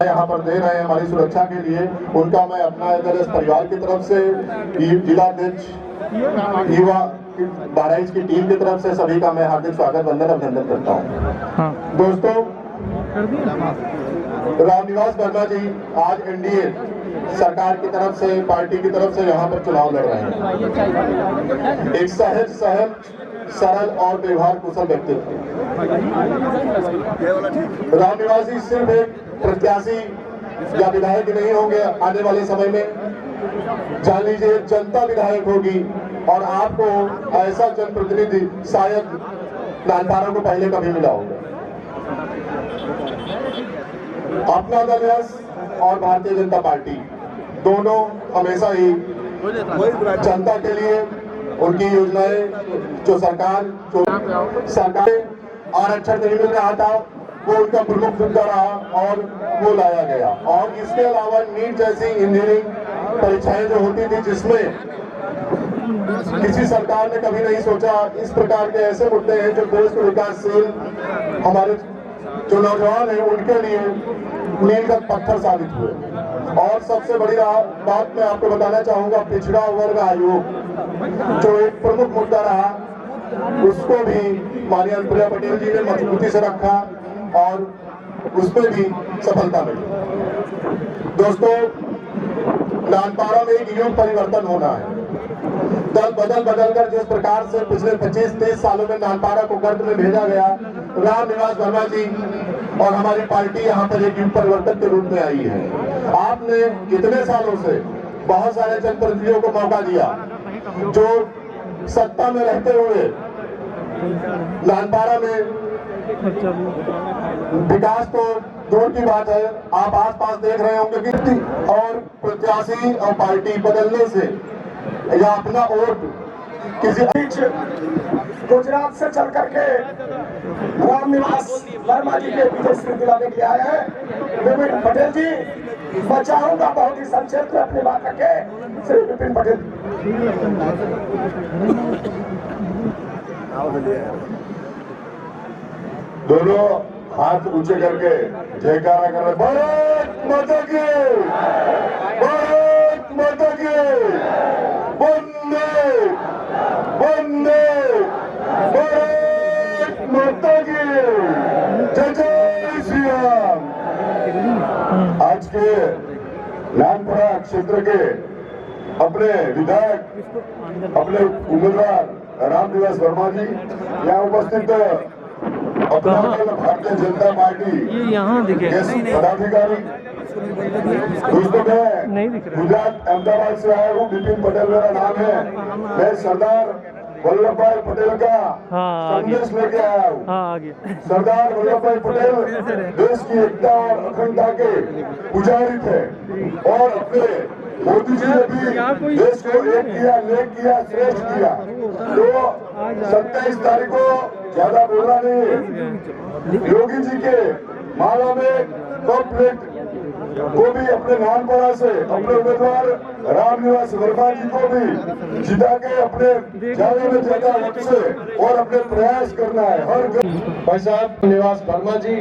यहाँ पर दे रहे हैं हमारी सुरक्षा के लिए, उनका मैं अपना इधर परिवार की तरफ से, जिलाध्यक्ष युवा बहराइच की टीम की तरफ से सभी का मैं हार्दिक स्वागत वंदन अभिनंदन करता हूँ। दोस्तों, रामनिवास वर्मा जी आज एनडीए सरकार की तरफ से, पार्टी की तरफ से यहाँ पर चुनाव लड़ रहे हैं। एक सहज सरल और व्यवहार कुशल व्यक्तित्व। रामनिवास जी सिर्फ एक प्रत्याशी या विधायक नहीं होंगे, आने वाले समय में जान लीजिए जनता विधायक होगी और आपको ऐसा जनप्रतिनिधि शायद नानपारा को पहले कभी मिला होगा। अपना दल और भारतीय जनता पार्टी दोनों हमेशा ही जनता के लिए उनकी योजनाएं जो सरकार आरक्षण नहीं मिल रहा था वो उनका प्रमुख मुद्दा रहा और वो लाया गया। और इसके अलावा नीट जैसी इंजीनियरिंग परीक्षाएं जो होती थी जिसमें किसी सरकार ने कभी नहीं सोचा, इस प्रकार के ऐसे मुद्दे हैं जो देश को विकासशील हमारे जो नौजवान हैं उनके लिए मील का पत्थर साबित हुए। और सबसे बड़ी बात मैं आपको बताना चाहूंगा, पिछड़ा वर्ग आयोग जो एक प्रमुख मुद्दा रहा उसको भी माननीय अनुप्रिया पटेल जी ने मजबूती से रखा और उसमें भी सफलता मिली। दोस्तों, नानपारा में एक युग परिवर्तन होना है। दल बदल कर जिस प्रकार से पिछले 25-30 सालों में नानपारा को गर्द में भेजा गया, रामनिवास वर्मा जी और हमारी पार्टी यहाँ पर एक युग परिवर्तन के रूप में आई है। आपने इतने सालों से बहुत सारे जनप्रतिनिधियों को मौका दिया जो सत्ता में रहते हुए नानपारा में विकास तो दूर की बात है, आप आसपास देख रहे होंगे कि और प्रत्याशी और पार्टी बदलने से या अपना वोट किसी गुजरात से चल करके रामनिवास वर्मा जी के विजय श्री दिलाने के लिए आए हैं विपिन पटेल जी। मैं चाहूंगा बहुत ही संक्षेप में अपनी बात रखे श्री विपिन पटेल। दोनों हाथ ऊंचे करके जयकारा कर रहे, भारत माता की, भारत माता की, वंदे वंदे भारत माता की, जय जय श्री राम। आज के नानपारा क्षेत्र के अपने विधायक, अपने उम्मीदवार रामनिवास वर्मा जी यहाँ उपस्थित अपना भारतीय जनता पार्टी के पदाधिकारी। दोस्तों, मैं गुजरात अहमदाबाद से आया हूँ, विपिन पटेल मेरा नाम है। मैं सरदार वल्लभ भाई पटेल का संदेश लेके आया हूँ। सरदार वल्लभ भाई पटेल देश की एकता और अखंडता के पुजारी थे और अपने मोदी जी ने भी देश को एक किया, नेक किया, श्रेष्ठ किया। तो 27 तारीख को ज्यादा बोलना नहीं है। योगी जी के माला में कंप्लीट वो भी अपने नानपारा से अपने उम्मीदवार रामनिवास वर्मा जी को भी जिता के अपने ज्यादा में ज्यादा वक्त से और अपने प्रयास करना है। हर भाई साहब निवास वर्मा जी,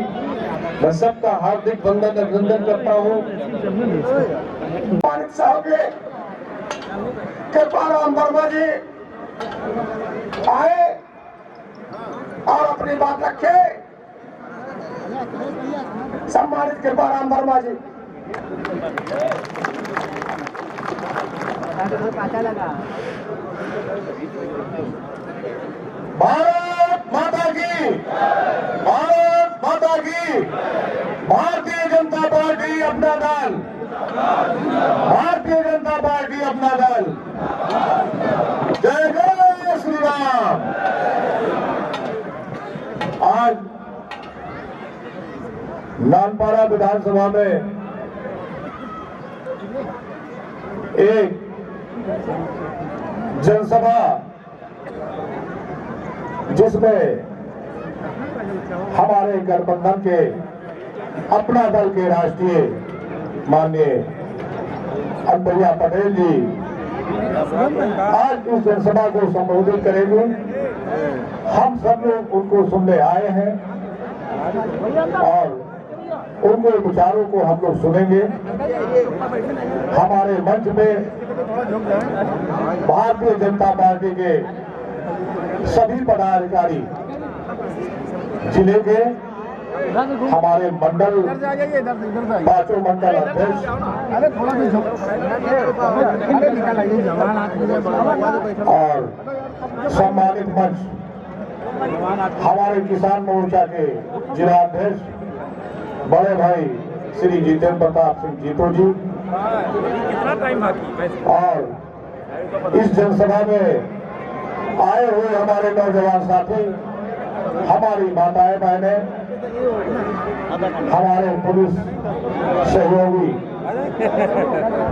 मैं सबका हार्दिक वंदन अभिनंदन करता हूँ। साहब कृपाराम वर्मा जी आए और अपनी बात रखे। सम्मानित कृपाराम वर्मा जी। भारत माता की, भारत माता की, भारतीय जनता पार्टी अपना दल, भारतीय जनता पार्टी अपना दल, जय जय श्री राम। आज नानपारा विधानसभा में एक जनसभा जिसमें हमारे गठबंधन के अपना दल के राष्ट्रीय माननीय अनुप्रिया पटेल जी आज इस जनसभा को संबोधित करेंगे। हम सब लोग उनको सुनने आए हैं और उनके विचारों को हम लोग सुनेंगे। हमारे मंच में भारतीय जनता पार्टी के सभी पदाधिकारी, जिले के हमारे मंडल, पांचों मंडल अध्यक्ष और सम्मानित मंच, हमारे किसान मोर्चा के जिलाध्यक्ष बड़े भाई श्री जितेंद्र प्रताप सिंह जीतो जी, और इस जनसभा में आए हुए हमारे नौजवान साथी, हमारी माताएं बहनें, हमारे पुलिस सहयोगी,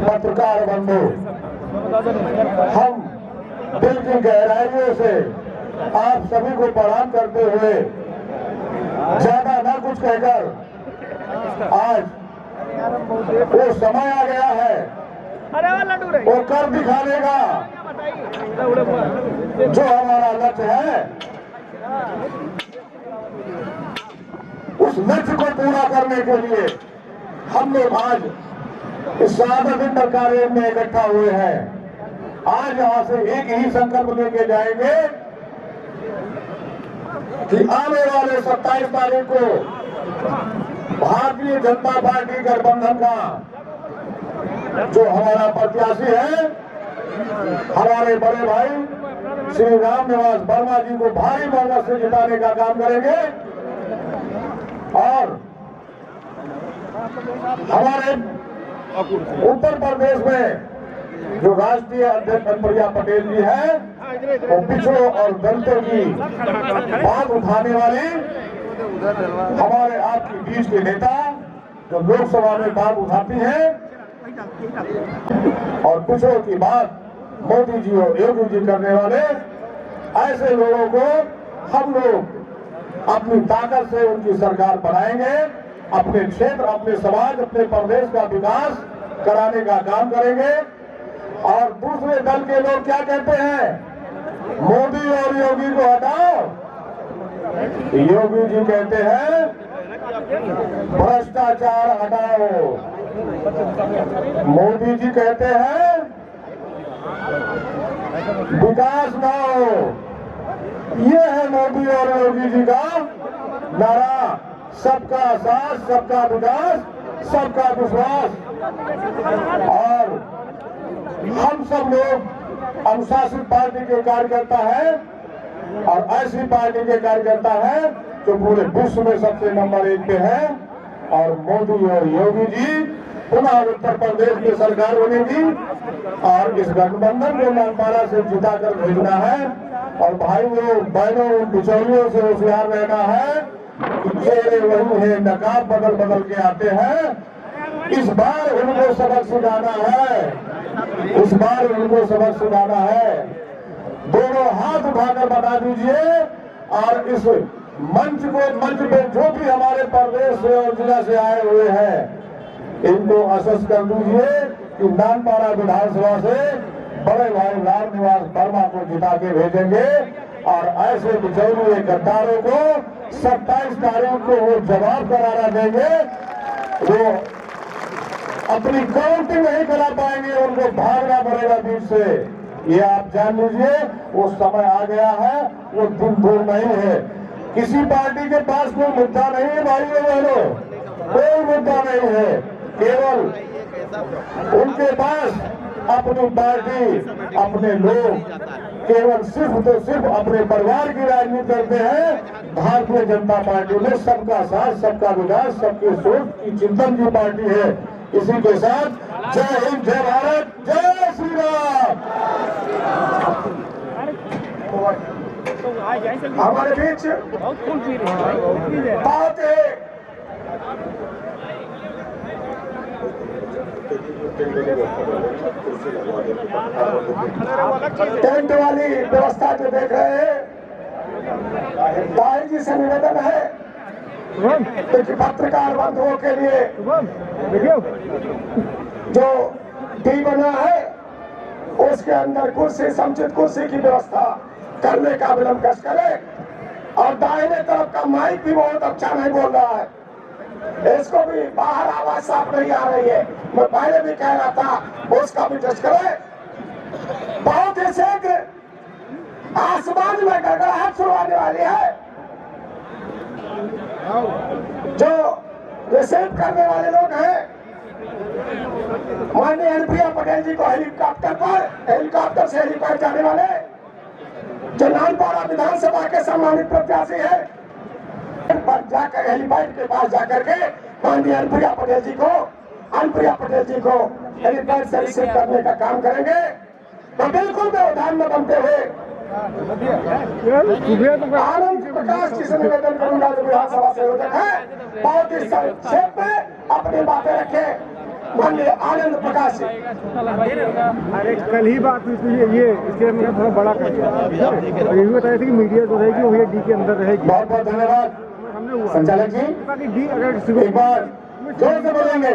पत्रकार बंधु, हम दिल की गहराइयों से आप सभी को प्रणाम करते हुए ज्यादा ना कुछ कहकर आज वो समय आ गया है वो कर दिखाने का जो हमारा लक्ष्य है, उस लक्ष्य को पूरा करने के लिए हम लोग आज इस सादर इंटर कार्य में इकट्ठा हुए हैं। आज यहां से एक ही संकल्प लेके जाएंगे कि आने वाले 27 तारीख को भारतीय जनता पार्टी गठबंधन का जो हमारा प्रत्याशी है, हमारे बड़े भाई श्री राम निवास वर्मा जी को भारी बहुमत से जिताने का काम करेंगे और हमारे उत्तर प्रदेश में जो राष्ट्रीय अध्यक्ष अनुप्रिया पटेल जी है, वो पिछड़ों और दलितों की बात उठाने वाली हमारे आपके बीच के नेता जो लोकसभा में बात उठाती है और पिछड़ों की बात मोदी जी और योगी जी करने वाले ऐसे लोगों को हम लोग अपनी ताकत से उनकी सरकार बनाएंगे, अपने क्षेत्र, अपने समाज, अपने प्रदेश का विकास कराने का काम करेंगे। और दूसरे दल के लोग क्या कहते हैं, मोदी और योगी को हटाओ। योगी जी कहते हैं भ्रष्टाचार हटाओ, मोदी जी कहते हैं विकास लाओ। ये है मोदी और योगी जी का नारा, सबका साथ, सबका विकास, सबका विश्वास। और हम सब लोग अनुशासित पार्टी के कार्यकर्ता हैं और ऐसी पार्टी के कार्यकर्ता हैं जो पूरे विश्व में सबसे नंबर 1 पे है। और मोदी और योगी जी पुनः उत्तर प्रदेश की सरकार बनेगी और इस गठबंधन को नामपारा से जिताकर भेजना है। और भाइयों बहनों, उन बिचौलियों से होशियार रहना है कि चेहरे वही है, नकाब बदल बदल के आते हैं। इस बार उनको सबक सिखाना है, इस बार उनको सबक सिखाना है। दोनों हाथ उठाकर बता दीजिए और इस मंच पे जो भी हमारे प्रदेश से और जिला से आए हुए हैं, इनको आश्वस्त कर दीजिए कि नानपारा विधानसभा से बड़े भाई राम निवास वर्मा को जिता के भेजेंगे और ऐसे बिचौलिए गद्दारों को 27 तारीख को वो जवाब करारा देंगे। वो अपनी काउंटिंग नहीं करा पाएंगे, उनको भागना पड़ेगा बीच से। ये आप जान लीजिए, वो समय आ गया है, वो दिन दूर नहीं है। किसी पार्टी के पास कोई मुद्दा नहीं है भाइयों बहनों, कोई मुद्दा नहीं है। केवल उनके पास अपनी पार्टी, अपने लोग केवल सिर्फ तो सिर्फ अपने परिवार की राजनीति करते हैं। भारतीय जनता पार्टी में सबका साथ, सबका विकास, सबके सोच की चिंतन की पार्टी है। इसी के साथ जय हिंद, जय भारत, जय श्री राम। हमारे बीच बात है टेंट वाली व्यवस्था जो देख रहे हैं, भाई जी से निवेदन है कि पत्रकार बंधुओं के लिए जो टी बना है उसके अंदर कुर्सी, समुचित कुर्सी की व्यवस्था करने का विलंब करें। और दाहिने तरफ का माइक भी बहुत अच्छा नहीं बोल रहा है, इसको भी बाहर आवाज साफ नहीं आ रही है। मैं पहले भी कह रहा था उसका भी टेस्ट करें। बहुत ही शीघ्र आसमान में गड़गड़ाहट शुरू होने वाली है। जो रिसीव करने वाले लोग हैं माननीय अनुप्रिया पटेल जी को हेलीकॉप्टर से हेलीपैड जाने वाले जो नानपाड़ा विधानसभा के सम्मानित प्रत्याशी है पर जाकर हेलीपैड के पास जाकर के माननीय अनुप्रिया पटेल जी को हेलीपैड से रिसीव करने का काम करेंगे। तो बिल्कुल व्यवधान में बनते हुए आनंद प्रकाश जी से निवेदन करूंगा जो विधानसभा संयोजक है बहुत ही संक्षेप में अपनी बातें रखे। माननीय आनंद प्रकाश जी। अरे कल ही बात हुई थी ये इसके मैं थोड़ा बड़ा कर दिया। ये भी बताया था कि मीडिया जो रहेगी वो डी के अंदर रहेगी। बहुत बहुत धन्यवाद संचालक जी। डी अगर एक बार जोर से बोलेंगे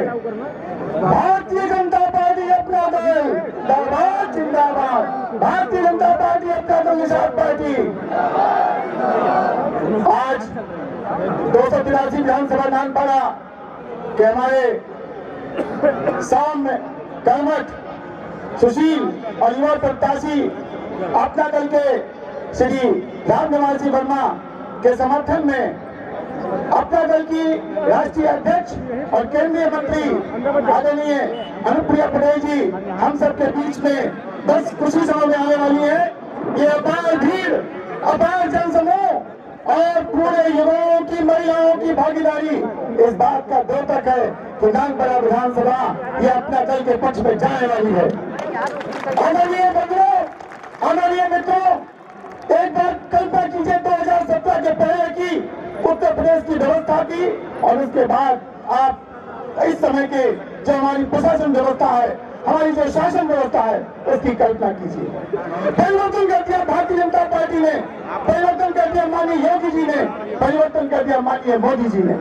भारतीय जनता पार्टी अपना दल जिंदाबाद जिंदाबाद। भारतीय जनता पार्टी अपना दल निषाद पार्टी। आज 283 विधानसभा नानपाड़ा के हमारे सामने कर्मठ सुशील और युवा प्रत्याशी अपना दल के श्री रामनिवास जी वर्मा के समर्थन में अपना दल की राष्ट्रीय अध्यक्ष और केंद्रीय मंत्री आदरणीय अनुप्रिया पटेल जी हम सबके बीच में बस खुशी समझ में आने वाली है। ये अपार भीड़ अपार जनसमूह और पूरे युवाओं की महिलाओं की भागीदारी इस बात का द्योतक है कि नानपाड़ा विधानसभा ये अपना दल के पक्ष में जाने वाली है। आदरणीय बंधुओं आदरणीय मित्रों एक बार कल्पना कीजिए 2017 के पहले की उत्तर प्रदेश की व्यवस्था की और उसके बाद आप इस समय के जो हमारी प्रशासन व्यवस्था है हमारी जो शासन व्यवस्था है उसकी कल्पना कीजिए। परिवर्तन कर दिया भारतीय जनता पार्टी ने, परिवर्तन कर दिया माननीय योगी जी ने, परिवर्तन कर दिया माननीय मोदी जी ने।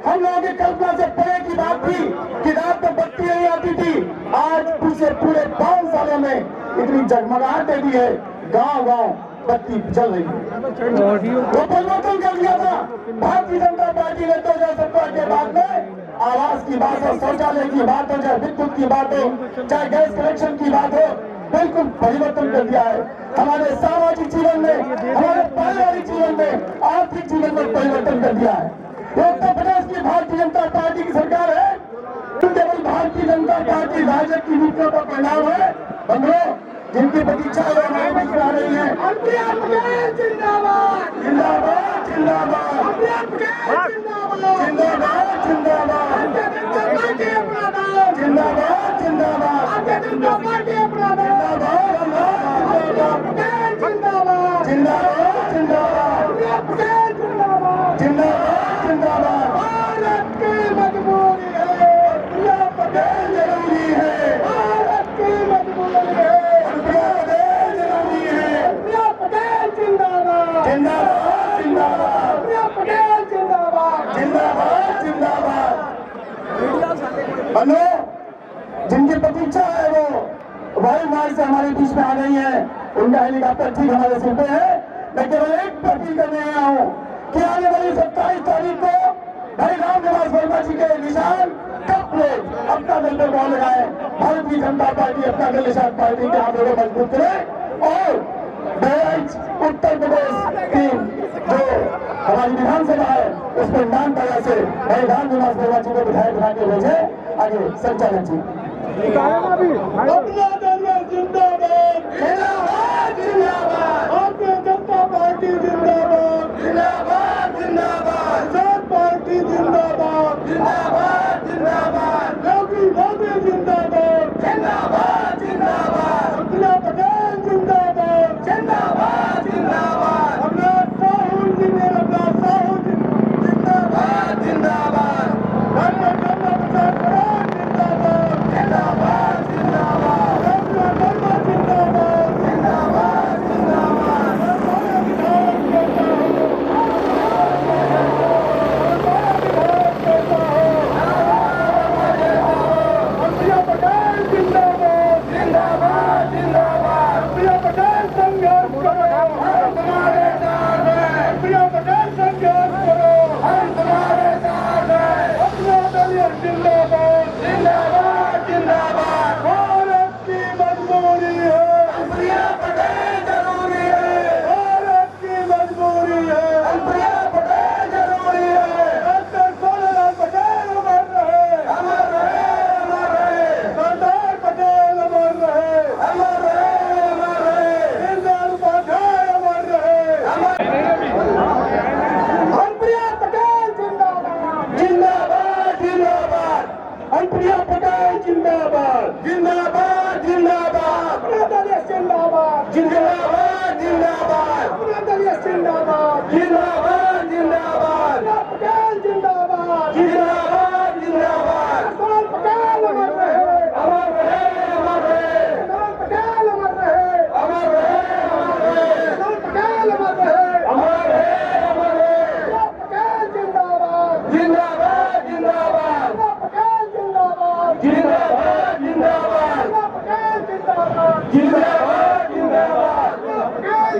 हम लोगों की कल्पना से परे की बात थी कि रात में बत्ती नहीं आती थी। आज पिछले पूरे 5 सालों में इतनी जगमगाहट दे दी है, गांव गांव बत्ती चल रही है। वो परिवर्तन कर दिया था भारतीय जनता पार्टी ने 2017 के बाद में आवास की बात हो, शौचालय की बात हो, चाहे विद्युत की बात हो, चाहे गैस कनेक्शन की बात हो, बिल्कुल परिवर्तन कर दिया है। हमारे सामाजिक जीवन में, हमारे पारिवारिक जीवन में, आर्थिक जीवन में परिवर्तन कर दिया है। उत्तर प्रदेश की भारतीय जनता पार्टी की सरकार है। केवल भारतीय जनता पार्टी राज्य की नीतियों का परिणाम है। बंधुओं जिनकी प्रतीक्षा हमारे बीच में आ रही है जिंदाबाद जिंदाबाद जिंदाबाद जिंदाबाद जिंदाबाद जिंदाबाद जिंदाबाद। भारत की मजबूरी है, अनुप्रिया पटेल जरूरी है, भारत की मजबूरी है, अनुप्रिया पटेल जरूरी है, अनुप्रिया पटेल जिंदाबाद जिंदाबाद जिंदाबाद, अनुप्रिया पटेल जिंदाबाद जिंदाबाद जिंदाबाद। जिनकी प्रतीक्षा है वो वायु मार्ग से हमारे बीच में आ रही है, उनका हेलीकॉप्टर ठीक हमारे सिर पे है। मैं केवल एक अपील करने आया हूँ कि आने वाली 27 तारीख को भाई रामनिवास वर्मा जी के निशान कब लोग अपना दल पर बॉल लगाए। भारतीय जनता पार्टी अपना दल निशान पार्टी के हाथों को मजबूत करे और बहराइच उत्तर प्रदेश की जो हमारी विधानसभा है उसमें नानपाड़ा से भाई रामनिवास वर्मा जी को विधायक बना के भेजे। आगे संचालक जी। जिंदाबाद जिंदाबाद जिंदाबाद, भारतीय जनता पार्टी जिंदाबाद जिंदाबाद जिंदाबाद, किसान पार्टी जिंदाबाद जिंदाबाद जिंदाबाद, योगी मोदी जिंदाबाद जिंदाबाद जिंदाबाद, अनुप्रिया पटेल जिंदाबाद जिंदाबाद जिंदाबाद, अवनाथ साहू जिंदाबाद जिंदाबाद, डॉक्टर कमला प्रसाद जिंदाबाद जिंदाबाद जिंदाबाद,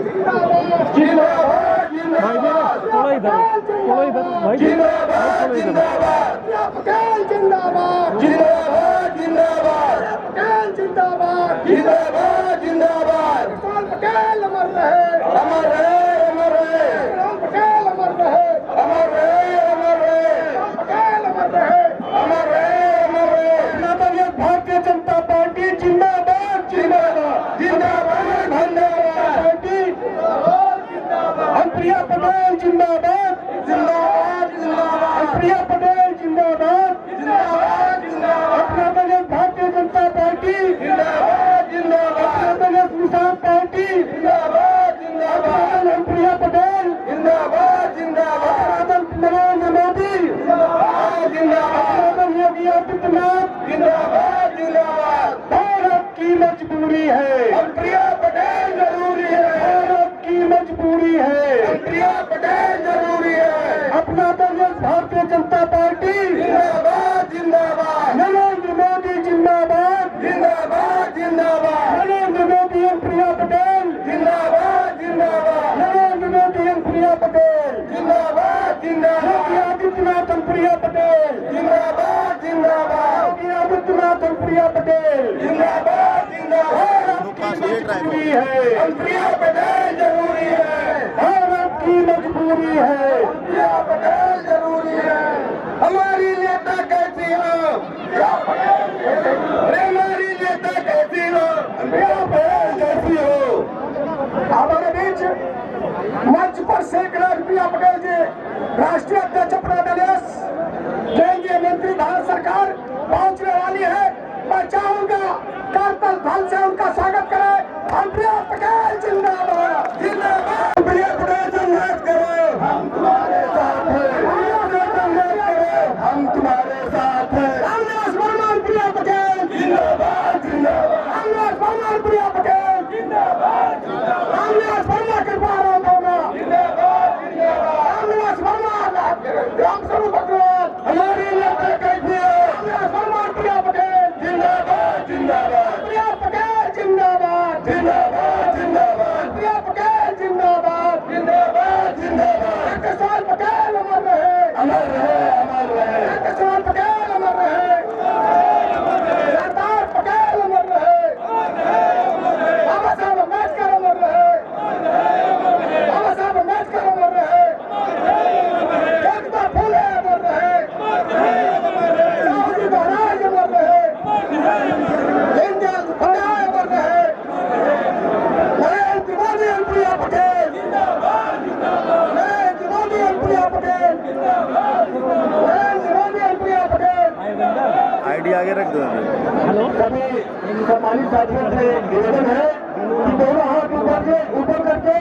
जिंदाबाद जिंदाबाद थोड़ा इधर भाई जिंदाबाद जिंदाबाद पटेल जिंदाबाद जिंदाबाद जिंदाबाद पटेल जिंदाबाद जिंदाबाद जिंदाबाद किसान पटेल अमर रहे अमर रहे अमर रहे किसान पटेल अमर रहे अमर रहे अमर रहे किसान पटेल अमर रहे अमर रहे अमर रहे भारतीय जनता पार्टी जिंदाबाद जिंदाबाद जिंदाबाद धन्यवाद पार्टी प्रिया पटेल जिंदाबाद जिंदाबाद जिंदाबाद प्रिया पटेल जिंदाबाद जिंदाबाद जिंदाबाद भारतीय जनता पार्टी जिंदाबाद जिंदाबाद किसान पार्टी जिंदाबाद जिंदाबाद प्रिया पटेल जिंदाबाद जिंदाबाद नरेंद्र मोदी जिंदाबाद जिंदाबाद योगी आदित्यनाथ जिंदाबाद जिंदाबाद भारत की मजबूरी है प्रिया पटेल जरूरी है भारत की मजबूरी है प्रिया पटेल जरूरी है अपना दल भारतीय जनता पार्टी जिंदाबाद जिंदाबाद नरेंद्र मोदी जिंदाबाद जिंदाबाद जिंदाबाद नरेंद्र मोदी और प्रिया पटेल जिंदाबाद जिंदाबाद नरेंद्र मोदी और प्रिया पटेल जिंदाबाद जिंदाबाद योगी आदित्यनाथ और प्रिया पटेल जिंदाबाद जिंदाबाद योगी आदित्यनाथ और प्रिया पटेल जिंदाबाद जिंदाबाद मजबूरी है प्रिया पटेल जरूरी है भारत की मजबूरी है प्रिया पटेल जरूरी है हमारी नेता कैसी हो अरे हमारी नेता कैसी हो प्रिया पटेल कैसी हो हमारे बीच मंच पर शेखराज प्रिया पटेल जी राष्ट्रीय अध्यक्ष अपना प्रदेश केंद्रीय मंत्री भारत सरकार पहुंचने वाली है। मैं चाहूंगा करतल ढंग से उनका स्वागत करें। हम प्रिया पटेल जिंदाबाद जिंदाबाद प्रिया पटेल संघर्ष करो हम तुम्हारे साथ हैं हम तुम्हारे साथ हैं कांग्रेस वर्मान प्रिया पटेल जिंदाबाद जिंदाबाद कांग्रेस वर्मान प्रिया पटेल जिंदाबाद कांग्रेस वर्मा कृपा होगा जिंदाबाद जिंदाबाद कांग्रेस वर्मा राम स्वरूप अग्रवाल हमारी नेता कैसी हो कांग्रेस वर्मान प्रिया पटेल जिंदाबाद जिंदाबाद प्रिया पटेल जिंदाबाद जिंदाबाद जिंदाबाद प्रिया पटेल जिंदाबाद जिंदाबाद जिंदाबाद किसान पटेल अमर रहे अमर रहे अमर रहे किसान पटेल अमर रहे सरदार पटेल अमर रहे बाबा साहब अम्बेडकर अमर रहे बाबा साहब अम्बेडकर अमर रहे ज्योतिबा फूले अमर रहे साहू जी महाराज अमर रहे दीनदयाल उपाध्याय अमर रहे नरेंद्र मोदी और प्रिया पटेल नरेंद्र मोदी और प्रिया पटेल नरेंद्र मोदी और प्रिया पटेल आईडी आगे रख दो सभी सम्मानित साथियों से निवेदन है कि दोनों हाथ ऊपर करके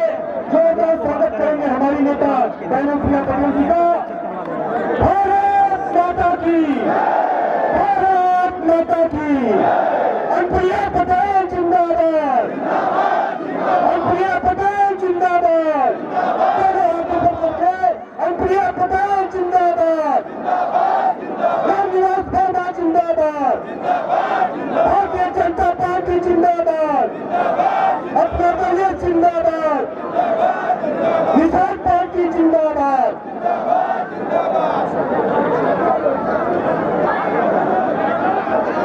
जोरदार स्वागत करेंगे हमारी नेता बहनों प्रिया पटेल जी का। भारत माता की भारत माता की प्रिया पटेल जिंदाबाद प्रिया पटेल जिंदाबाद दोनों हाथ ऊपर करके प्रिया पटेल जिंदाबाद रामनिवास वर्मा जिंदाबाद भारतीय जनता पार्टी जिंदाबाद अपना दल जिंदाबाद किसान पार्टी जिंदाबाद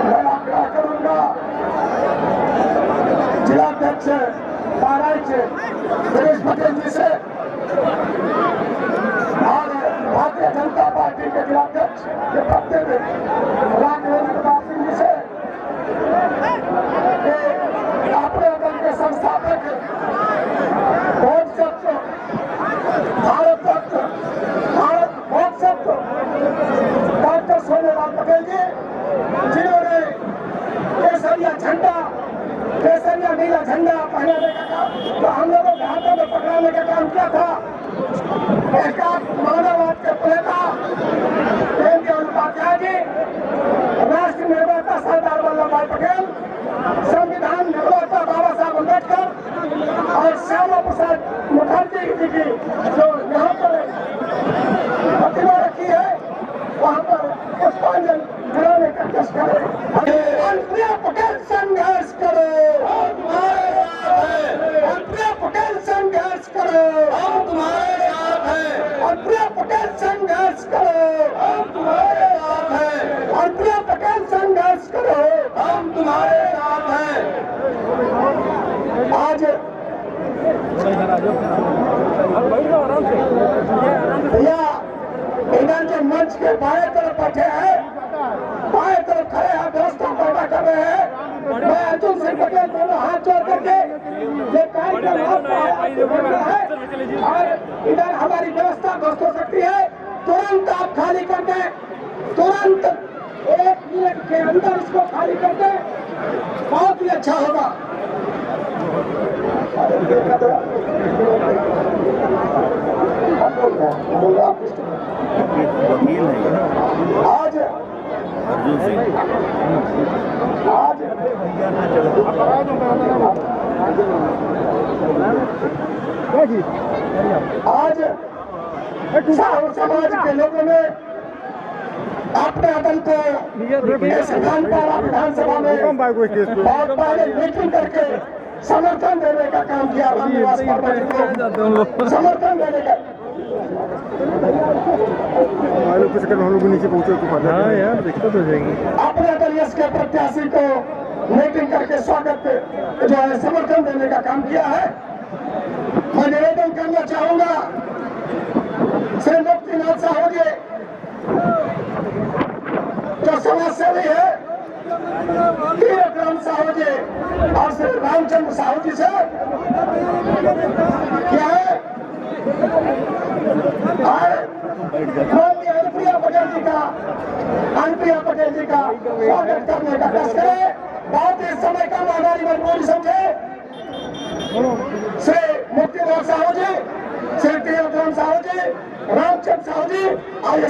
मैं आग्रह करूंगा जिलाध्यक्ष महाराज सुरेश पटेल जी से और भारतीय जनता पार्टी के जिलाध्यक्ष के पद में राघवेंद्र प्रताप सिंह जी से अपने दल के संस्थापक भोज सत्व भारत रत्न भारत भोज सत्व डॉक्टर सोनेलाल पटेल जी जिन्होंने केसरिया झंडा केसरिया नीला झंडा पहनाने का काम तो हम लोगों के हाथों में पकड़ाने का काम किया था। एक मानववाद के प्रेता दीनदयाल उपाध्याय जी, राष्ट्र निर्माता सरदार वल्लभ भाई पटेल, संविधान निर्माता बाबा साहब अम्बेडकर और श्यामा प्रसाद मुखर्जी जी की जो यहाँ पर प्रतिमा रखी है वहाँ पर पुष्पांजलि कराने का कष्ट करें। प्रिया पटेल संघर्ष करो प्रिया पटेल संघर्ष के बाएं तरफ बैठे हैं, बाएं तरफ खड़े हैं, व्यवस्था पैदा कर रहे हैं। मैं अर्जुन सिंह पटेल दोनों हाथ जोड़ करके ये कार्यक्रम आपका है और इधर हमारी व्यवस्था ध्वस्त हो सकती है। तुरंत आप खाली कर दें, तुरंत 1 मिनट के अंदर इसको खाली कर दें, बहुत ही अच्छा होगा। वकील है आज अर्जुन सिंह। आज आज समाज के लोगों ने अपने दल को नानपारा विधानसभा में बहुत पहले मीटिंग करके समर्थन देने का काम किया। रामनिवास वर्मा जी को समर्थन देने का कुछ कर हम लोग नीचे पहुंचे तो पता है यार, दिक्कत हो जाएगी। अपने दल के प्रत्याशी को मीटिंग करके स्वागत जो है समर्थन देने का काम किया है। मैं निवेदन करना चाहूंगा श्री मुक्तिनाथ साहू जी जो समाज सेवी है, तीरथ साहू जी और श्री रामचंद्र साहू जी से क्या है अनुप्रिया पटेल जी का स्वागत करने का कष्ट करें। बहुत ही समय कम हमारी मजबूरी समझे। श्री मुक्तिनाथ साहू जी, श्री तीरथ साहू जी, रामचंद्र साहू जी और ये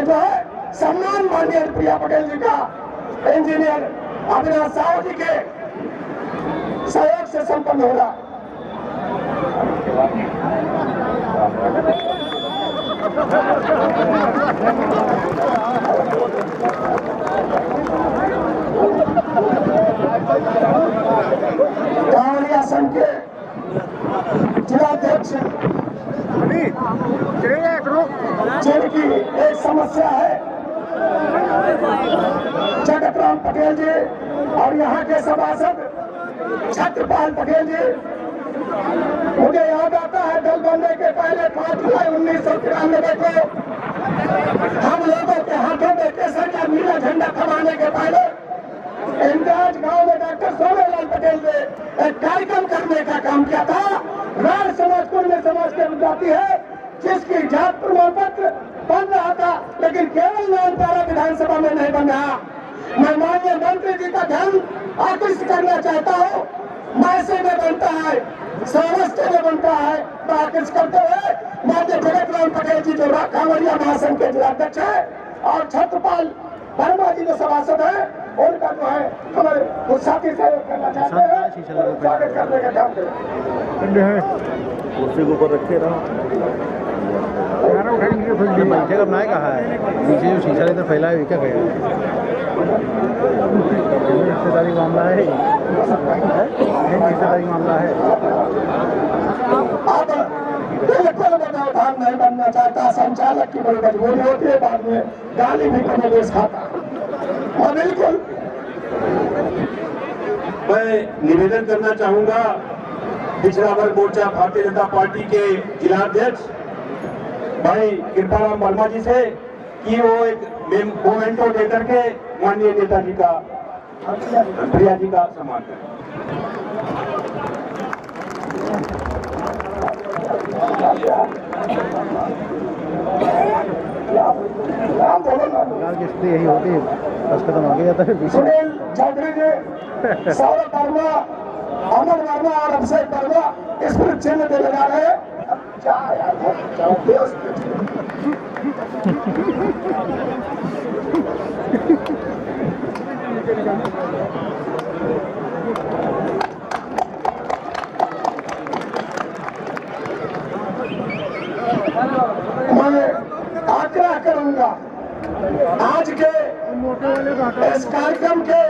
जो है सम्मान माननीय अनुप्रिया पटेल जी का इंजीनियर अविनाश साहू जी के सहयोग से संपन्न होगा। कांवड़िया संघ के जिलाध्यक्ष जिनकी एक समस्या है जगतराम पटेल जी और यहाँ के सभासद छत्रपाल पटेल जी। मुझे याद आता है दल बनने के पहले 5 जुलाई 1993 को हम लोगों के हाथों में केसर का नीला झंडा थमाने के पहले इंद्राज गांव में डॉक्टर सोमेलाल पटेल ने एक कार्यक्रम करने का काम किया था। राज समाज कुल समाज के विद्यार्थी है जिसकी जात प्रमाण पत्र बन रहा था, लेकिन केवल नानपारा विधानसभा में नहीं बन रहा। मैं माननीय मंत्री जी का ध्यान आकृष्ट करना चाहता हूँ। मैसे में बनता है, श्रावस्ती में बनता है, तो आकृष्ट करते हुए माननीय जगतराम पटेल जी जो कांवड़िया महासंघ के जिलाध्यक्ष है और छत्रपाल वर्मा जी जो सभासद है, उनका जो है हमारे कुछ साथी सहयोग करना चाहते हैं, स्वागत करने का काम करें। कुर्सी के ऊपर रखे रहो। बैठे का बनाए कहा है नीचे जो शीशा लेकर फैला है क्या कहेगा? रिश्तेदारी मामला है, रिश्तेदारी मामला है। अब बिल्कुल व्यवधान नहीं बनना चाहता। संचालक की बड़ी मजबूरी होती है, बाद में गाली भी कमोबेश खाता। और बिल्कुल मैं निवेदन करना चाहूंगा पिछड़ा वर्ग मोर्चा भारतीय जनता पार्टी के जिलाध्यक्ष भाई कृपाराम वर्मा जी से कि वो एक मोमेंटो दे करके माननीय नेताजी का प्रिया जी का सम्मान करें। यार किस्ती यही होती है, बस खत्म हो गया था। सुनील चौधरी जी, सौरभ वर्मा, अमर वर्मा और अभिषेक वर्मा स्मृति चिन्ह देने जा रहे हैं। मैं आग्रह करूंगा आज के इस कार्यक्रम के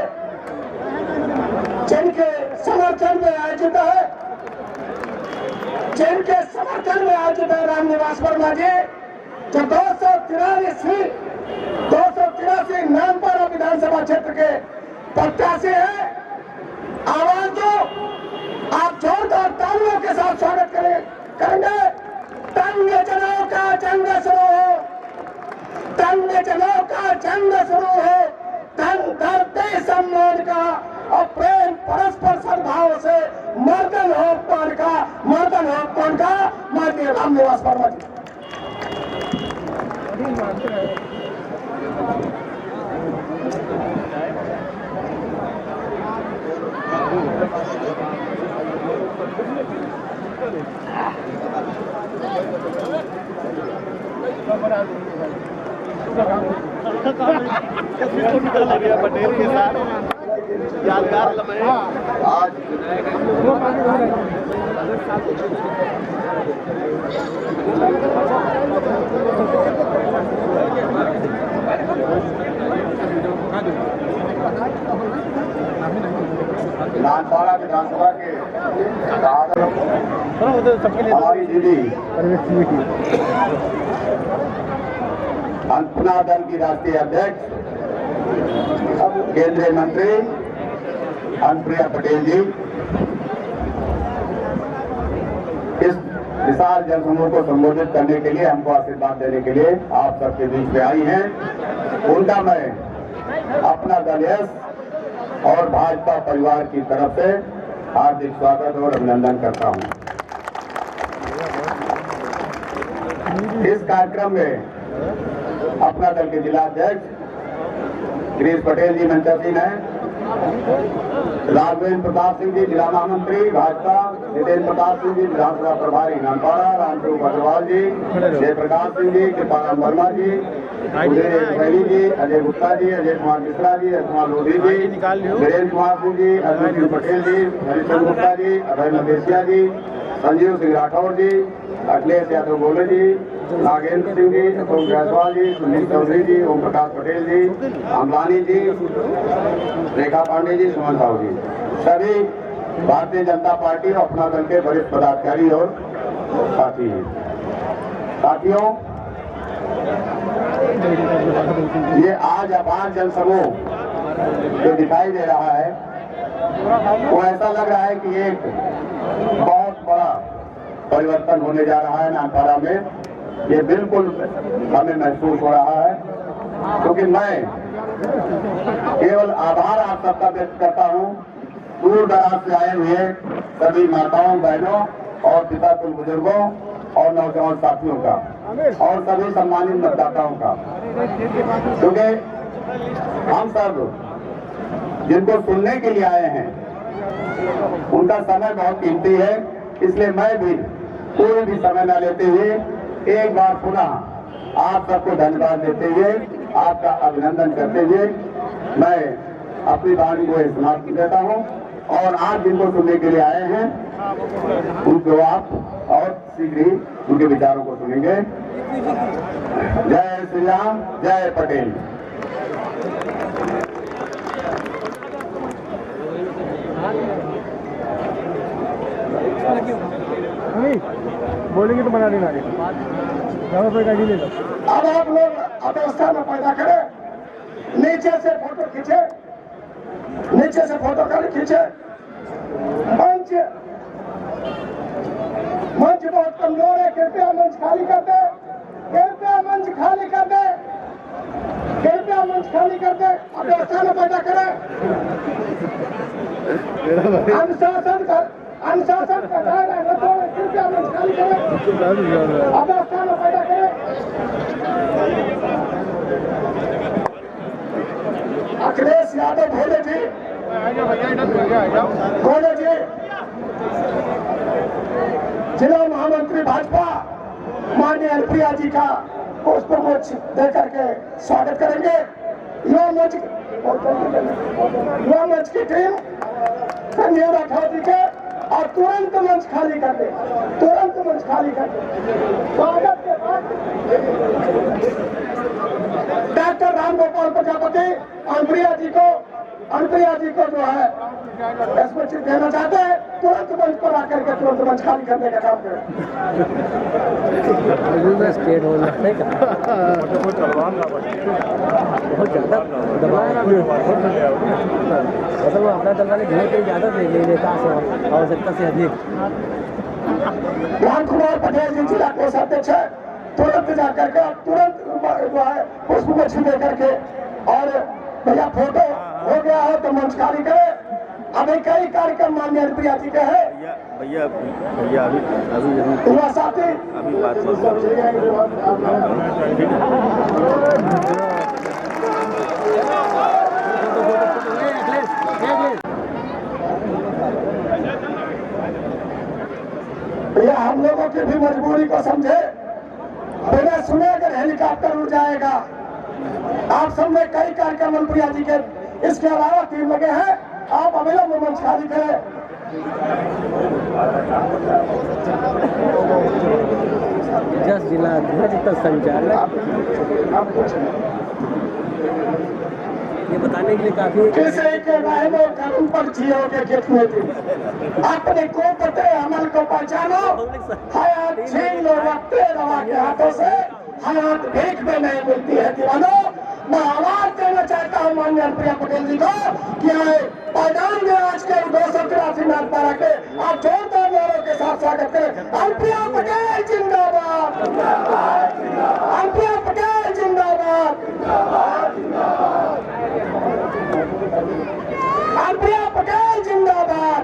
जिनके समर्थन में आयोजित है, जिनके समर्थन में आयोजित है रामनिवास वर्मा जी जो 283 नानपारा विधानसभा क्षेत्र के प्रत्याशी है। आवाज दो, आप जोरदार तालियों के साथ स्वागत करेंगे। तंग जनाओं का जंग शुरू हो, तंग जनों का जंग शुरू हो, धन धरती सम्मान का और प्रेम परस्पर सद्भाव से मर्दन हो कौन का माननीय रामनिवास वर्मा जी। पटेल के साथ यादगार लम्हे आज नानपाड़ा विधानसभा के हमारी दीदी अपना दल की राष्ट्रीय अध्यक्ष केंद्रीय मंत्री अनुप्रिया पटेल जी इस विशाल जनसमूह को संबोधित करने के लिए, हमको आशीर्वाद देने के लिए आप सबके बीच में आई हैं। उनका मैं अपना दल और भाजपा परिवार की तरफ से हार्दिक स्वागत और अभिनंदन करता हूं। इस कार्यक्रम में अपना दल के जिला अध्यक्ष गिरीश पटेल जी मंचासीन हैं, राघवेंद्र प्रताप सिंह जी जिला महामंत्री भाजपा, जितेंद्र प्रताप सिंह जी विधानसभा प्रभारी नानपाड़ा, रामस्वरूप अग्रवाल जी, जय प्रकाश सिंह जी, कृपाराम वर्मा जी, उदय सैनी जी, अजय गुप्ता जी, अजय कुमार मिश्रा जी, अजय कुमार लोधी जी, वीरेंद्र कुमार सिंह जी, अरविंद सिंह पटेल जी, हरिचंद्र गुप्ता जी, अभय मदेशिया जी, संजीव सिंह राठौर जी, अखिलेश यादव गोले जी, नागेंद्र सिंह जी, अशोक जायसवाल जी, सुनील चौधरी जी, ओम प्रकाश पटेल जी, अमलानी जी, रेखा पांडे जी, सुमन साहू जी, सभी भारतीय जनता पार्टी और अपना दल के वरिष्ठ पदाधिकारी और साथी हैं। साथियों, ये आज अपार जनसमूह जो दिखाई दे रहा है वो ऐसा लग रहा है कि एक बहुत बड़ा परिवर्तन होने जा रहा है नानपाड़ा में। ये बिल्कुल हमें महसूस हो रहा है, क्योंकि मैं केवल आभार आप सबका व्यक्त करता हूँ दूर दराज से आए हुए सभी माताओं, बहनों और पितातुल बुजुर्गों और नौजवान साथियों का और सभी सम्मानित मतदाताओं का, क्योंकि हम सब जिनको सुनने के लिए आए हैं उनका समय बहुत कीमती है। इसलिए मैं भी कोई भी समय न लेते हुए एक बार पुनः आप सबको धन्यवाद देते हुए, आपका अभिनंदन करते हुए मैं अपनी वाणी को समाप्त देता हूं और आप जिनको सुनने के लिए आए हैं उनको आप और शीघ्र ही उनके विचारों को सुनेंगे। जय श्री राम, जय पटेल। बोलेंगे तो बना देना गाड़ी ले लो। अब आप लोग अव्यवस्था में पैदा करें, नीचे से फोटो खींचे, नीचे से फोटो कर खींचे। मंच बहुत कमजोर है, कृपया मंच खाली कर दे, कृपया मंच खाली कर दे, कृपया मंच खाली कर दे। अव्यवस्था में पैदा करें, अनुशासन का दायरा है, तो कृपया मंच खाली करें, अव्यवस्था में पैदा करें। अखिलेश यादव भोले जी, जिला महामंत्री भाजपा माननीय अनुप्रिया जी का पुष्पगुच्छ देकर के स्वागत करेंगे। युवा मंच की टीम संजय राठौर जी के और तुरंत मंच खाली कर दे, तुरंत मंच खाली कर दे। स्वागत के बाद डॉक्टर रामगोपाल प्रजापति अनुप्रिया जी को जो है इसमें चिट देना चाहते हैं, तुरंत मंच पर आकर के तुरंत मंच खाली करने का काम करें। स्टेट हो जाता है बहुत ज़्यादा मतलब अपना दल वाले घर के ज़्यादा ले लेता है आवश्यकता से अधिक। राम कुमार पटेल जी जिला कोषाध्यक्ष है, तुरंत जा करके और तुरंत जो है पुष्प गुच्छ दे करके और भैया फोटो हो गया है तो मंच खाली करे। अभी कई कार्यक्रम माननीय प्रिया जी के है। भैया भैया अभी युवा साथी अभी बात मत करो। भैया हम लोगों की भी मजबूरी को समझे। बिना सुने अगर हेलीकॉप्टर उड़ जाएगा। आप सबने कई कार्यक्रम प्रिया जी के इसके अलावा 3 लगे हैं। आप अविलंब मंच खाली करें। जस जिला ध्वज संचालक ये बताने के लिए काफी किसी के रहने कर्म पर जियो के कितने दिन अपने को पते अमल को पहचानो। हयात छीन लो वक्त रवा के हाथों से। हयात भीख में नहीं मिलती है दीवानो। मैं आवाज देना चाहता हूँ माननीय प्रिया पटेल जी को कि आए पायदान में आज के 283 नागपारा के आप जोरदार नारों के साथ स्वागत करें। प्रिया पटेल जिंदाबाद। प्रिया पटेल जिंदाबाद। प्रिया पटेल जिंदाबाद।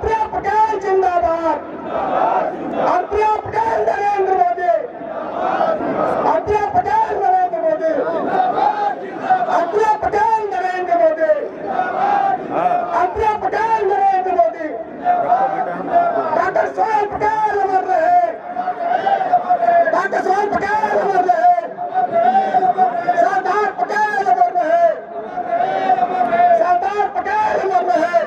प्रिया पटेल जिंदाबाद। प्रिया पटेल नरेंद्र मोदी। प्रिया पटेल नरेंद्र मोदी। प्रिया पटेल नरेंद्र मोदी। प्रिया पटेल नरेंद्र मोदी। डॉक्टर सोहेल पटेल अमर रहे। डॉक्टर सोहेल पटेल अमर रहे। सरदार पटेल अमर रहे। सरदार पटेल अमर रहे।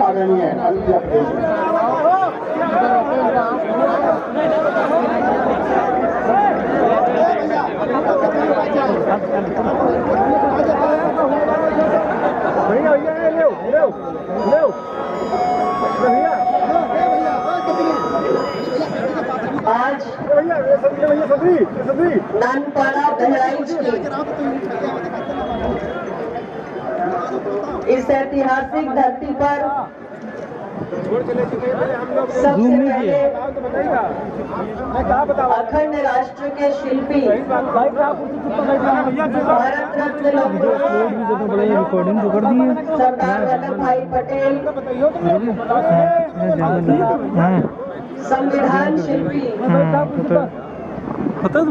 आदरणीय अनुप्रिया पटेल जी। भैया भैया ले लो भैया आज भैया सदरी नानपाड़ा बहराइच की इस ऐतिहासिक धरती पर सबसे पहले अखंड राष्ट्र के शिल्पी भारत रत्न सरदार वल्लभ भाई पटेल, संविधान शिल्पी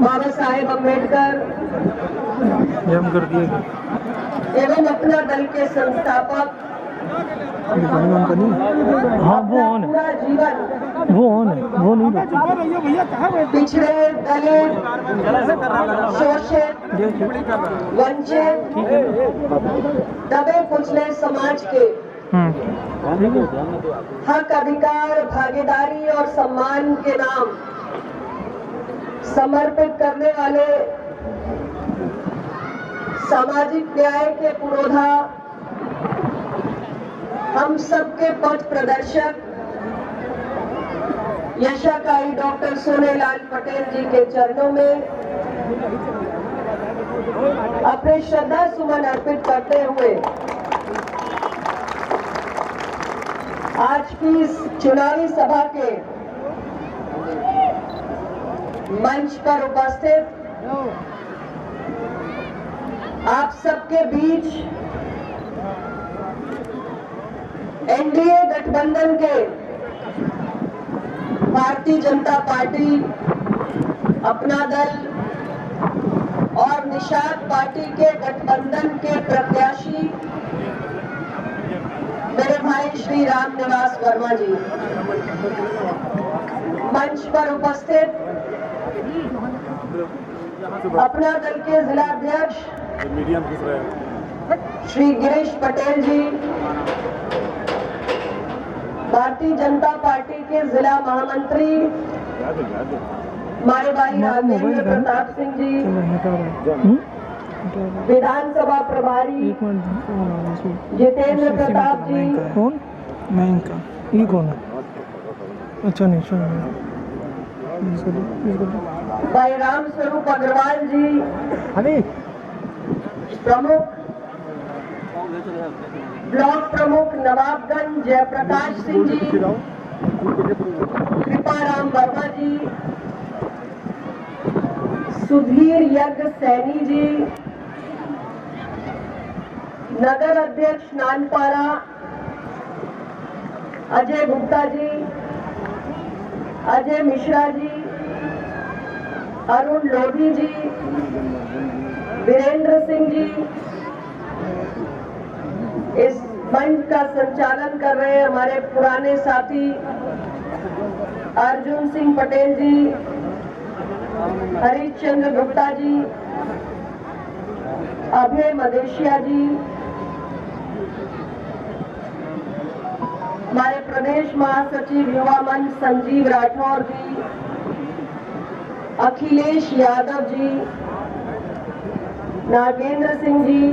बाबा साहेब अम्बेडकर एवं अपना दल के संस्थापक हाँ पूरा जीवन वो नहीं पिछड़े दलित शोषित वंचित दबे कुचले समाज के हक अधिकार भागीदारी और सम्मान के नाम समर्पित करने वाले सामाजिक न्याय के पुरोधा हम सबके पथ प्रदर्शक यशाकारी डॉक्टर सोनेलाल पटेल जी के चरणों में अपने श्रद्धा सुमन अर्पित करते हुए आज की इस चुनावी सभा के मंच पर उपस्थित आप सबके बीच एनडीए गठबंधन के भारतीय जनता पार्टी, अपना दल और निषाद पार्टी के गठबंधन के प्रत्याशी मेरे भाई श्री राम निवास वर्मा जी, मंच पर उपस्थित अपना दल के जिला अध्यक्ष श्री गिरीश पटेल जी, भारतीय जनता पार्टी के जिला महामंत्री हमारे भाई राजेंद्र प्रताप सिंह जी, विधानसभा प्रभारी जितेंद्र प्रताप जी, कौन मैं इनका ये कौन है? अच्छा नहीं भाई राम स्वरूप अग्रवाल जी, प्रमुख ब्लॉक प्रमुख नवाबगंज जयप्रकाश सिंह जी, कृपाराम वर्मा जी, सुधीर यज्ञ सैनी जी, नगर अध्यक्ष नानपारा अजय गुप्ता जी, अजय मिश्रा जी, अरुण लोधी जी, वीरेंद्र सिंह जी, इस मंच का संचालन कर रहे हमारे पुराने साथी अर्जुन सिंह पटेल जी, हरिश्चंद्र गुप्ता जी, अभय मदेशिया जी, हमारे प्रदेश महासचिव युवा मंच संजीव राठौर जी, अखिलेश यादव जी, नागेंद्र सिंह जी,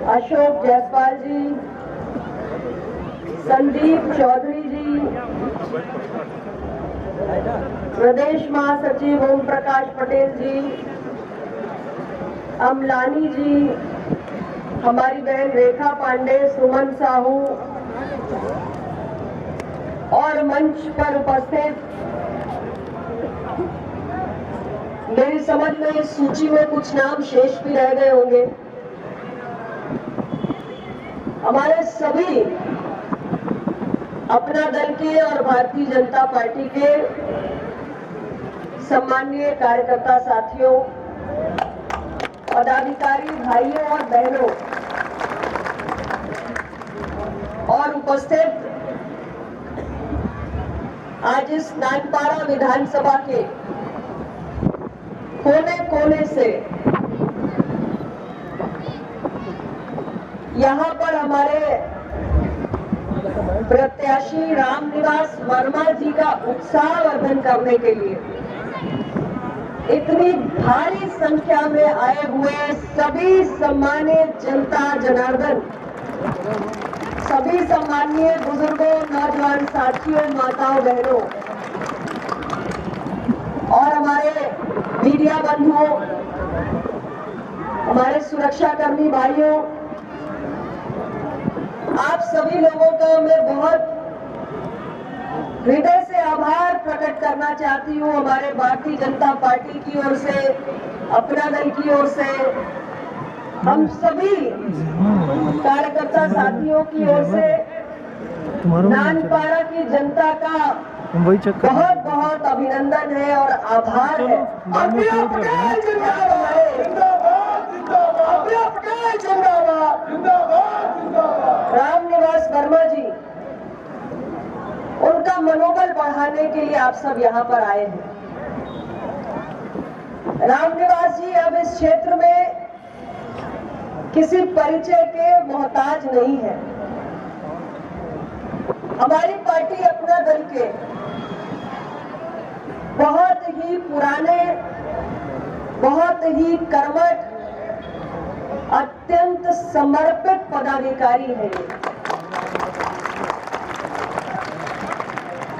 अशोक जायसवाल जी, संदीप चौधरी जी, प्रदेश महासचिव ओम प्रकाश पटेल जी, अमलानी जी, हमारी बहन रेखा पांडे, सुमन साहू और मंच पर उपस्थित, मेरी समझ में इस सूची में कुछ नाम शेष भी रह गए होंगे। हमारे सभी अपना दल के और भारतीय जनता पार्टी के सम्माननीय कार्यकर्ता साथियों, पदाधिकारी भाइयों और बहनों और उपस्थित आज इस नानपारा विधानसभा के कोने कोने से यहाँ पर हमारे प्रत्याशी रामनिवास वर्मा जी का उत्साहवर्धन करने के लिए इतनी भारी संख्या में आए हुए सभी सम्मानित जनता जनार्दन, सभी सम्मानीय बुजुर्गों, नौजवान साथियों, माताओं, बहनों और हमारे मीडिया बंधुओं, हमारे सुरक्षाकर्मी भाइयों, आप सभी लोगों का मैं बहुत हृदय से आभार प्रकट करना चाहती हूँ। हमारे भारतीय जनता पार्टी की ओर से, अपना दल की ओर से, हम सभी कार्यकर्ता साथियों की ओर से नानपारा की जनता का बहुत बहुत अभिनंदन है और आभार है। रामनिवास वर्मा जी, उनका मनोबल बढ़ाने के लिए आप सब यहाँ पर आए हैं। रामनिवास जी अब इस क्षेत्र में किसी परिचय के मोहताज नहीं है। हमारी पार्टी अपना दल के बहुत ही पुराने, बहुत ही कर्मठ, अत्यंत समर्पित पदाधिकारी है।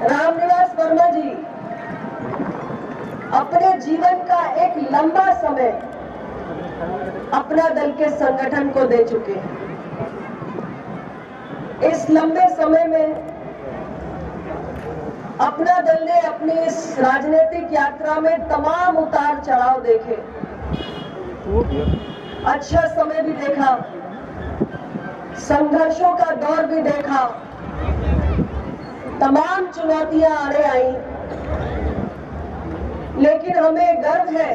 रामनिवास वर्मा जी अपने जीवन का एक लंबा समय अपना दल के संगठन को दे चुके हैं। इस लंबे समय में अपना दल ने अपनी इस राजनीतिक यात्रा में तमाम उतार चढ़ाव देखे, अच्छा समय भी देखा, संघर्षों का दौर भी देखा, तमाम चुनौतियां आड़े आई, लेकिन हमें गर्व है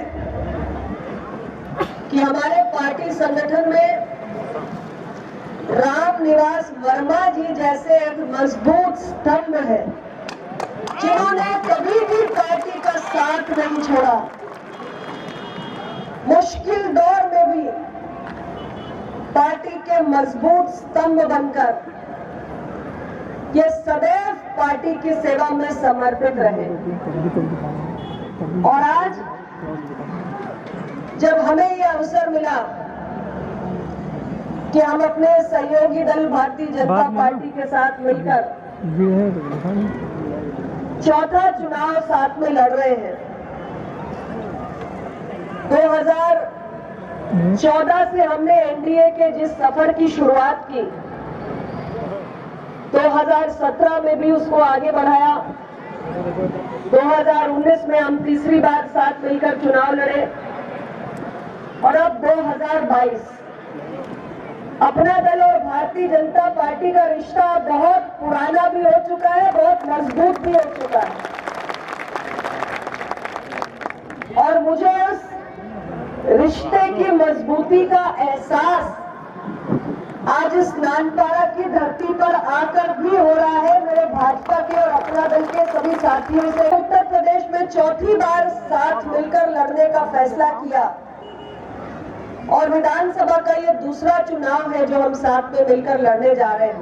कि हमारे पार्टी संगठन में रामनिवास वर्मा जी जैसे एक मजबूत स्तंभ है, जिन्होंने कभी भी पार्टी का साथ नहीं छोड़ा। मुश्किल दौर में भी पार्टी के मजबूत स्तंभ बनकर ये सदैव पार्टी की सेवा में समर्पित रहे। और आज जब हमें ये अवसर मिला कि हम अपने सहयोगी दल भारतीय जनता पार्टी के साथ मिलकर चौथा चुनाव साथ में लड़ रहे हैं। 2014 से हमने एनडीए के जिस सफर की शुरुआत की, 2017 में भी उसको आगे बढ़ाया। 2019 में हम तीसरी बार साथ मिलकर चुनाव लड़े और अब 2022 अपना दल और भारतीय जनता पार्टी का रिश्ता बहुत पुराना भी हो चुका है, बहुत मजबूत भी हो चुका है। और मुझे उस रिश्ते की मजबूती का एहसास आज इस नानपारा की धरती पर आकर भी हो रहा है। मेरे भाजपा के और अपना दल के सभी साथियों से उत्तर प्रदेश में चौथी बार साथ मिलकर लड़ने का फैसला किया और विधानसभा का ये दूसरा चुनाव है जो हम साथ में मिलकर लड़ने जा रहे हैं।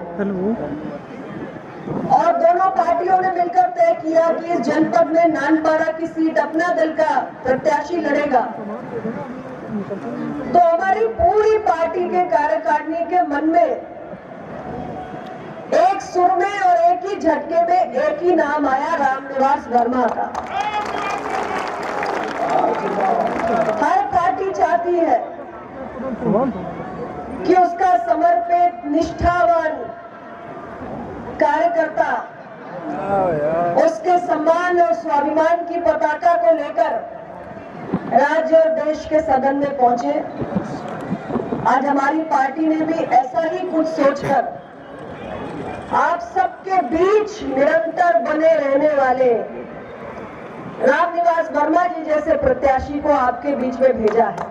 और दोनों पार्टियों ने मिलकर तय किया कि इस जनपद में नानपारा की सीट अपना दल का प्रत्याशी लड़ेगा। तो हमारी पूरी पार्टी के कार्यकारिणी के मन में एक सुर में और एक ही झटके में एक ही नाम आया, रामनिवास वर्मा का। हर पार्टी चाहती है कि उसका समर्पित निष्ठावान कार्यकर्ता उसके सम्मान और स्वाभिमान की पताका को लेकर राज्य और देश के सदन में पहुंचे। आज हमारी पार्टी ने भी ऐसा ही कुछ सोचकर आप सबके बीच निरंतर बने रहने वाले रामनिवास वर्मा जी जैसे प्रत्याशी को आपके बीच में भेजा है।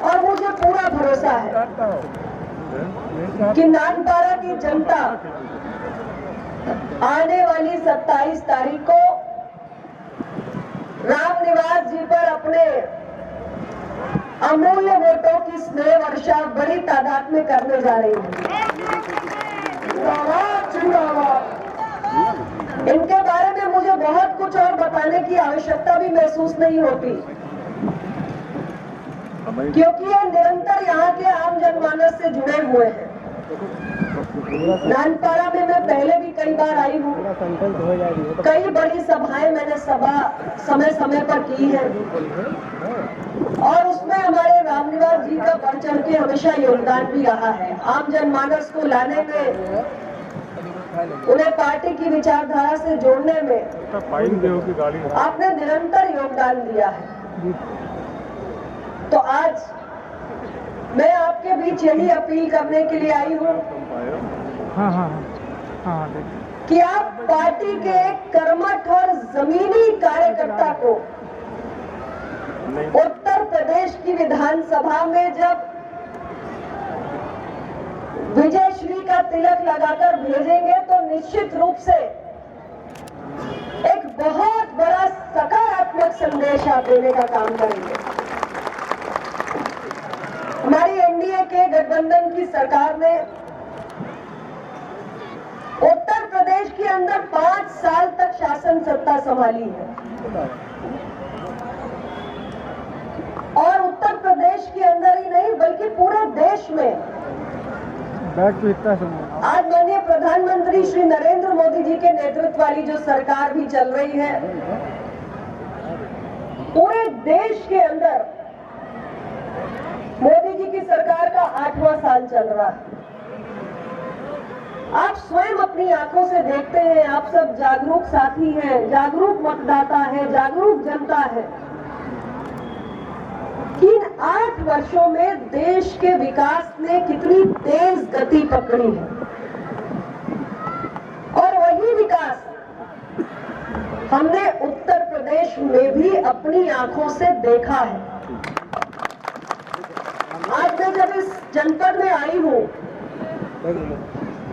और मुझे पूरा भरोसा है कि नानपारा की जनता आने वाली 27 तारीख को रामनिवास जी पर अपने अमूल्य वोटों की स्नेह वर्षा बड़ी तादाद में करने जा रही है। इनके बारे में मुझे बहुत कुछ और बताने की आवश्यकता भी महसूस नहीं होती, क्योंकि ये निरंतर यहाँ के आम जनमानस से जुड़े हुए हैं। नानपारा में मैं पहले भी कई बार आई हूँ, कई बड़ी सभाएं मैंने समय समय पर की है और उसमें हमारे रामनिवास जी का बढ़ चढ़ के हमेशा योगदान भी रहा है। आम जनमानस को लाने में, उन्हें पार्टी की विचारधारा से जोड़ने में आपने निरंतर योगदान दिया है। तो आज मैं आपके बीच यही अपील करने के लिए आई हूँ कि आप पार्टी के एक कर्मठ और जमीनी कार्यकर्ता को उत्तर प्रदेश की विधानसभा में जब विजयश्री का तिलक लगाकर भेजेंगे तो निश्चित रूप से एक बहुत बड़ा सकारात्मक संदेश आप देने का काम करेंगे। हमारी एनडीए के गठबंधन की सरकार ने उत्तर प्रदेश के अंदर 5 साल तक शासन सत्ता संभाली है और उत्तर प्रदेश के अंदर ही नहीं बल्कि पूरे देश में आज माननीय प्रधानमंत्री श्री नरेंद्र मोदी जी के नेतृत्व वाली जो सरकार भी चल रही है, पूरे देश के अंदर मोदी जी की सरकार का 8वां साल चल रहा है। आप स्वयं अपनी आंखों से देखते हैं, आप सब जागरूक साथी हैं, जागरूक मतदाता हैं, जागरूक जनता है कि इन 8 वर्षों में देश के विकास ने कितनी तेज गति पकड़ी है और वही विकास हमने उत्तर प्रदेश में भी अपनी आंखों से देखा है। आज मैं जब इस जनपद में आई हूँ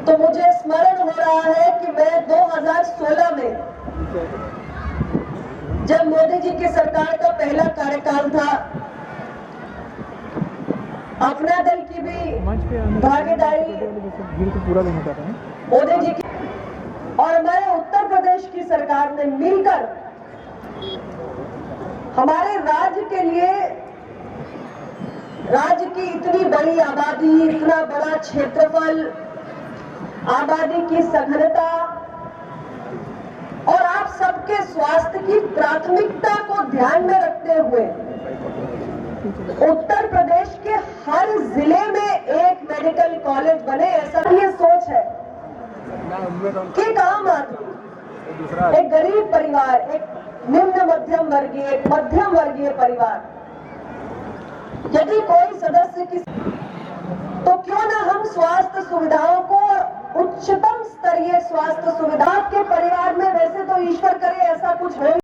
तो मुझे स्मरण हो रहा है कि मैं 2016 में जब मोदी जी की सरकार का पहला कार्यकाल था, अपना दल की भी भागीदारी मोदी जी की और हमारे उत्तर प्रदेश की सरकार ने मिलकर हमारे राज्य के लिए, राज्य की इतनी बड़ी आबादी, इतना बड़ा क्षेत्रफल, आबादी की सघनता और आप सबके स्वास्थ्य की प्राथमिकता को ध्यान में रखते हुए उत्तर प्रदेश के हर जिले में एक मेडिकल कॉलेज बने, ऐसा ये सोच है। कि एक आम आदमी, एक गरीब परिवार, एक निम्न मध्यम वर्गीय, एक मध्यम वर्गीय परिवार, यदि कोई सदस्य की, तो क्यों ना हम स्वास्थ्य सुविधाओं को उच्चतम स्तरीय स्वास्थ्य सुविधा के परिवार में, वैसे तो ईश्वर करे ऐसा कुछ हो